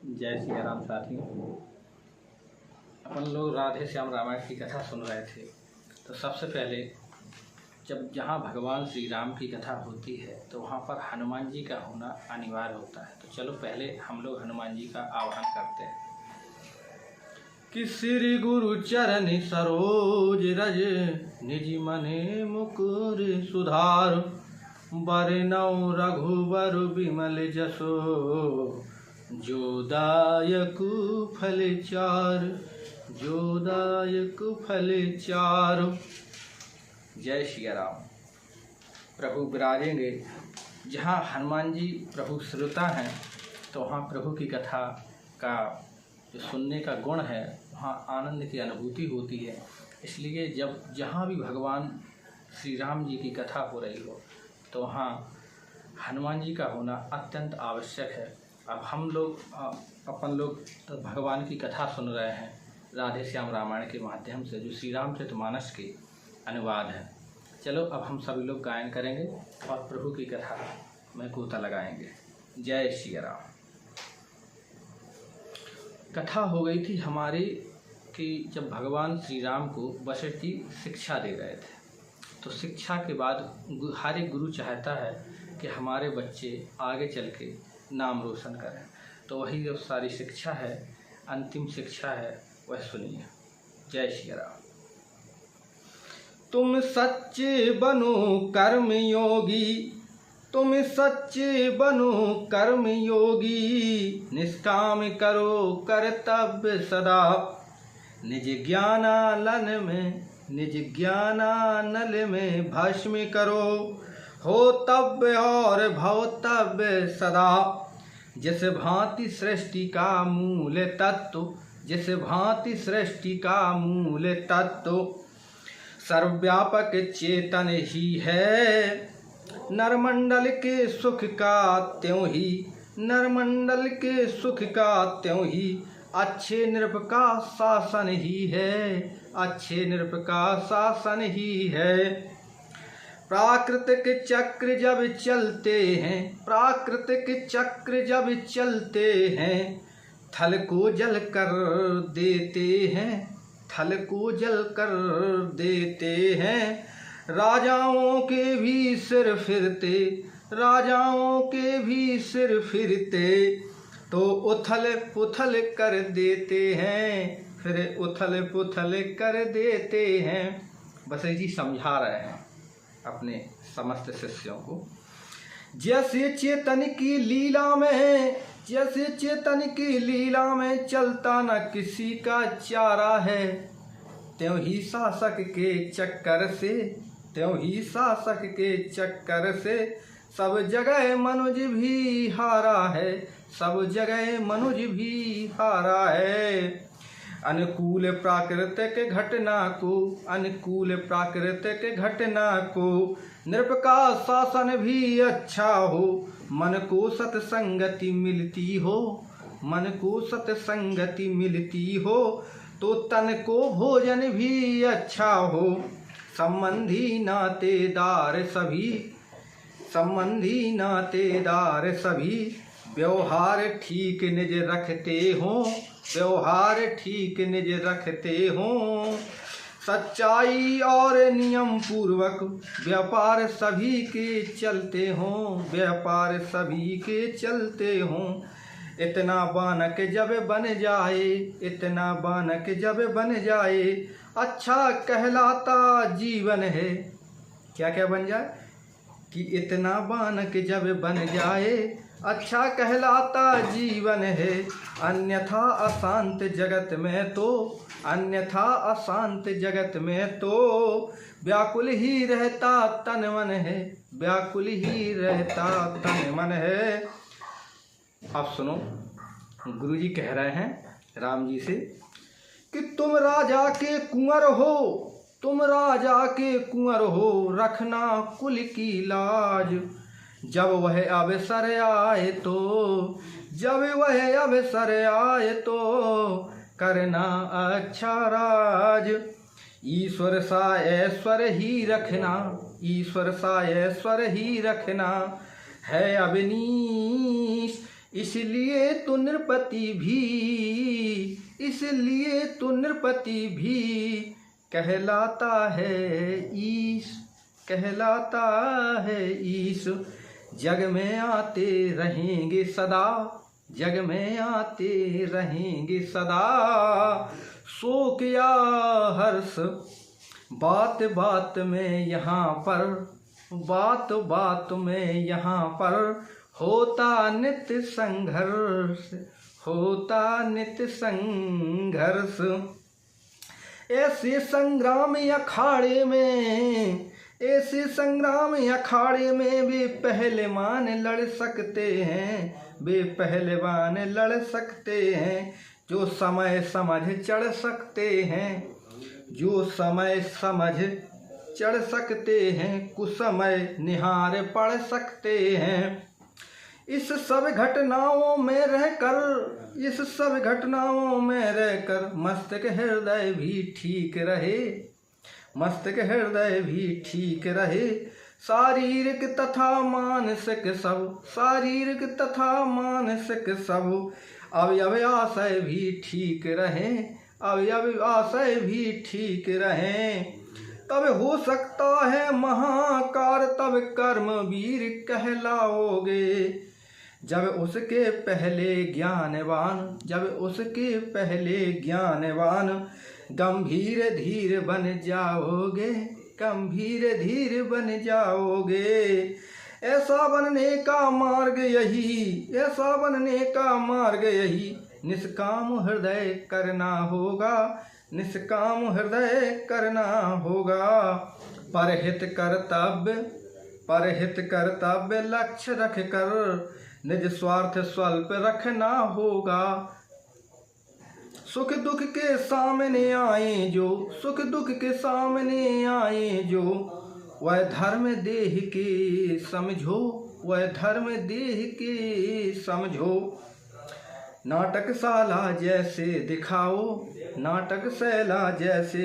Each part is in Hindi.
जय श्री राम साथियों। अपन लोग राधे श्याम रामायण की कथा सुन रहे थे। तो सबसे पहले जब जहाँ भगवान श्री राम की कथा होती है तो वहाँ पर हनुमान जी का होना अनिवार्य होता है। तो चलो पहले हम लोग हनुमान जी का आह्वान करते हैं कि श्री गुरु चरण सरोज रज निज मने मुकुर सुधार बरनौ रघुबर विमल जसो जोदायक फल चार। जय श्री राम। प्रभु विराजेंगे जहाँ हनुमान जी प्रभु श्रोता हैं तो वहाँ प्रभु की कथा का जो सुनने का गुण है वहाँ आनंद की अनुभूति होती है। इसलिए जब जहाँ भी भगवान श्री राम जी की कथा हो रही हो तो वहाँ हनुमान जी का होना अत्यंत आवश्यक है। अब हम लोग अपन लोग भगवान की कथा सुन रहे हैं राधे श्याम रामायण के माध्यम से, जो श्री रामचरितमानस के अनुवाद है। चलो अब हम सभी लोग गायन करेंगे और प्रभु की कथा में गोता लगाएंगे। जय श्री राम। कथा हो गई थी हमारी कि जब भगवान श्री राम को वशिष्ठ जी शिक्षा दे रहे थे तो शिक्षा के बाद हर एक गुरु चाहता है कि हमारे बच्चे आगे चल के नाम रोशन करें। तो वही जो सारी शिक्षा है, अंतिम शिक्षा है, वह सुनिए। जय श्री राम। तुम सच्चे बनो कर्म योगी, तुम सच्चे बनो कर्म योगी, निष्काम करो कर्तव्य सदा, निज ज्ञानानल में भस्म करो, हो तव्य और भवतव्य सदा। जिस भांति सृष्टि का मूल तत्व, जिस भांति सृष्टि का मूल तत्व, सर्वव्यापक चेतन ही है, नरमंडल के सुख का त्यों ही, नरमंडल के सुख का त्यों ही, अच्छे नृप का शासन ही है, अच्छे नृप का शासन ही है। प्राकृतिक चक्र जब चलते हैं, प्राकृतिक चक्र जब चलते हैं, थल को जल कर देते हैं, थल को जल कर देते हैं। राजाओं के भी सिर फिरते, राजाओं के भी सिर फिरते, तो उथल पुथल कर देते हैं, फिर उथल पुथल कर देते हैं। वशिष्ठ जी समझा रहे हैं अपने समस्त शिष्यों को। जैसे चेतन की लीला में, जैसे चेतन की लीला में चलता न किसी का चारा है, त्यों ही शासक के चक्कर से, त्यों ही शासक के चक्कर से, सब जगह मनुज भी हारा है, सब जगह मनुज भी हारा है। अनुकूल प्राकृतिक घटना को, अनुकूल प्राकृतिक घटना को, नृप का शासन भी अच्छा हो, मन को सत्संगति मिलती हो, मन को सत्संगति मिलती हो, तो तन को भोजन भी अच्छा हो। संबंधी नातेदार सभी, संबंधी नातेदार सभी, व्यवहार ठीक निज रखते हों, व्यवहार ठीक निज रखते हों। सच्चाई और नियम पूर्वक व्यापार सभी के चलते हों, व्यापार सभी के चलते हों। इतना बानक जब बन जाए, इतना बानक जब बन जाए, अच्छा कहलाता जीवन है। क्या क्या बन जाए? कि इतना बानक जब बन जाए, अच्छा कहलाता जीवन है। अन्यथा अशांत जगत में तो, अन्यथा अशांत जगत में तो, व्याकुल ही रहता तन मन है, व्याकुल ही रहता तन मन है। अब सुनो, गुरुजी कह रहे हैं राम जी से कि तुम राजा के कुंवर हो, तुम राजा के कुंवर हो, रखना कुल की लाज। जब वह अवसर आए तो, जब वह अवसर आए तो, करना अच्छा राज। ईश्वर सा ऐश्वर ही रखना, ईश्वर सा ऐश्वर ही रखना, है अवनीश इसलिए तो नृपति भी कहलाता है ईश। जग में आते रहेंगे सदा, शोक या हर्ष बात बात में यहाँ पर होता नित्य संघर्ष। ऐसे संग्राम अखाड़े में वे पहलवान लड़ सकते हैं, जो समय समझ चढ़ सकते हैं, कुसमय निहार पढ़ सकते हैं। इस सब घटनाओं में रहकर मस्तक हृदय भी ठीक रहे। शारीरिक तथा मानसिक सब अवयवाशय भी ठीक रहें। तब हो सकता है महाकार, तब कर्मवीर कहलाओगे। जब उसके पहले ज्ञानवान गंभीर धीर बन जाओगे। ऐसा बनने का मार्ग यही निष्काम हृदय करना होगा। परहित कर्तव्य लक्ष्य रखकर निज स्वार्थ स्वल्प रखना होगा। सुख दुख के सामने आए जो वह धर्म देह के समझो। नाटकशाला जैसे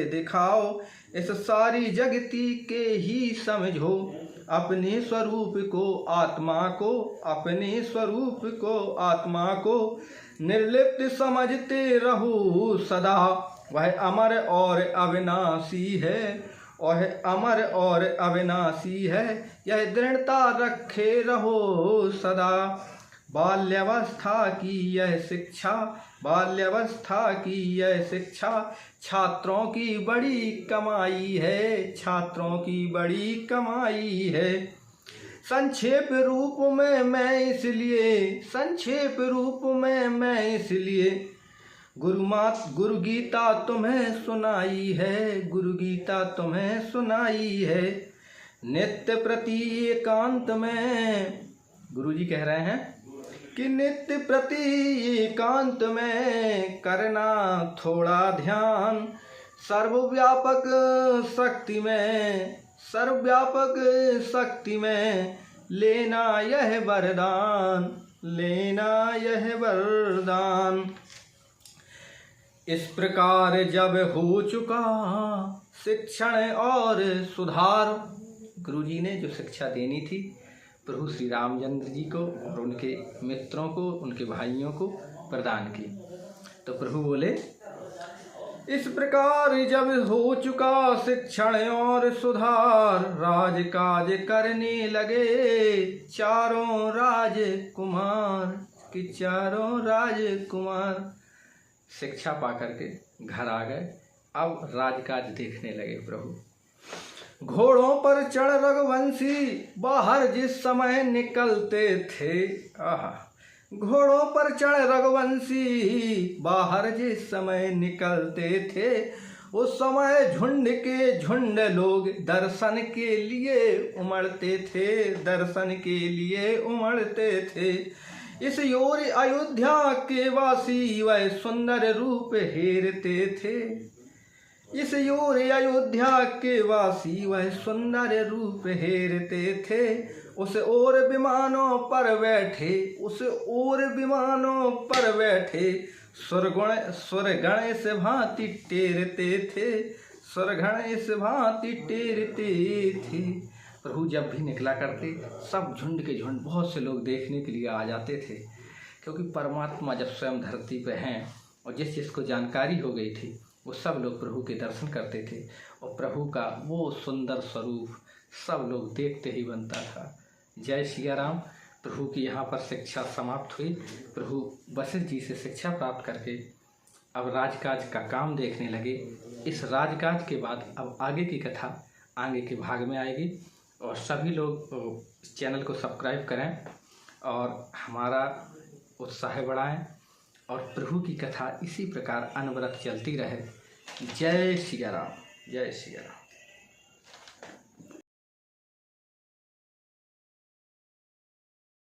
दिखाओ, इस सारी जगती के ही समझो। अपने स्वरूप को आत्मा को निर्लिप्त समझते रहो सदा। वह अमर और अविनाशी है, यह दृढ़ता रखे रहो सदा। बाल्यावस्था की यह शिक्षा छात्रों की बड़ी कमाई है। संक्षेप रूप में मैं इसलिए गुरु गीता तुम्हें सुनाई है। नित्य प्रति एकांत में गुरु जी कह रहे हैं कि नित्य प्रति एकांत में करना थोड़ा ध्यान। सर्वव्यापक शक्ति में लेना यह वरदान। इस प्रकार जब हो चुका शिक्षण और सुधार, गुरुजी ने जो शिक्षा देनी थी प्रभु श्री रामचंद्र जी को और उनके मित्रों को, उनके भाइयों को प्रदान की। तो प्रभु बोले, इस प्रकार जब हो चुका शिक्षण और सुधार, राजकाज करने लगे चारों राजकुमार। शिक्षा पा करके घर आ गए, अब राजकाज देखने लगे प्रभु। घोड़ों पर चढ़ रघुवंशी बाहर जिस समय निकलते थे, घोड़ों पर चढ़ रघुवंशी बाहर जिस समय निकलते थे, उस समय झुंड के झुंड लोग दर्शन के लिए उमड़ते थे। इस ओर अयोध्या के वासी वह सुंदर रूप हेरते थे। इस ओर अयोध्या के वासी वह सुंदर रूप हेरते थे। उस ओर विमानों पर बैठे सुरगण से भांति टेरते थे। प्रभु जब भी निकला करते सब झुंड के झुंड बहुत से लोग देखने के लिए आ जाते थे। क्योंकि परमात्मा जब स्वयं धरती पे हैं और जिस जिसको जानकारी हो गई थी वो सब लोग प्रभु के दर्शन करते थे और प्रभु का वो सुंदर स्वरूप सब लोग देखते ही बनता था। जय सिया राम। प्रभु की यहाँ पर शिक्षा समाप्त हुई। प्रभु वशिष्ठ जी से शिक्षा प्राप्त करके अब राजकाज का काम देखने लगे। इस राजकाज के बाद अब आगे की कथा आगे के भाग में आएगी और सभी लोग चैनल को सब्सक्राइब करें और हमारा उत्साह बढ़ाएं और प्रभु की कथा इसी प्रकार अनवरत चलती रहे। जय सिया राम। जय सिया राम।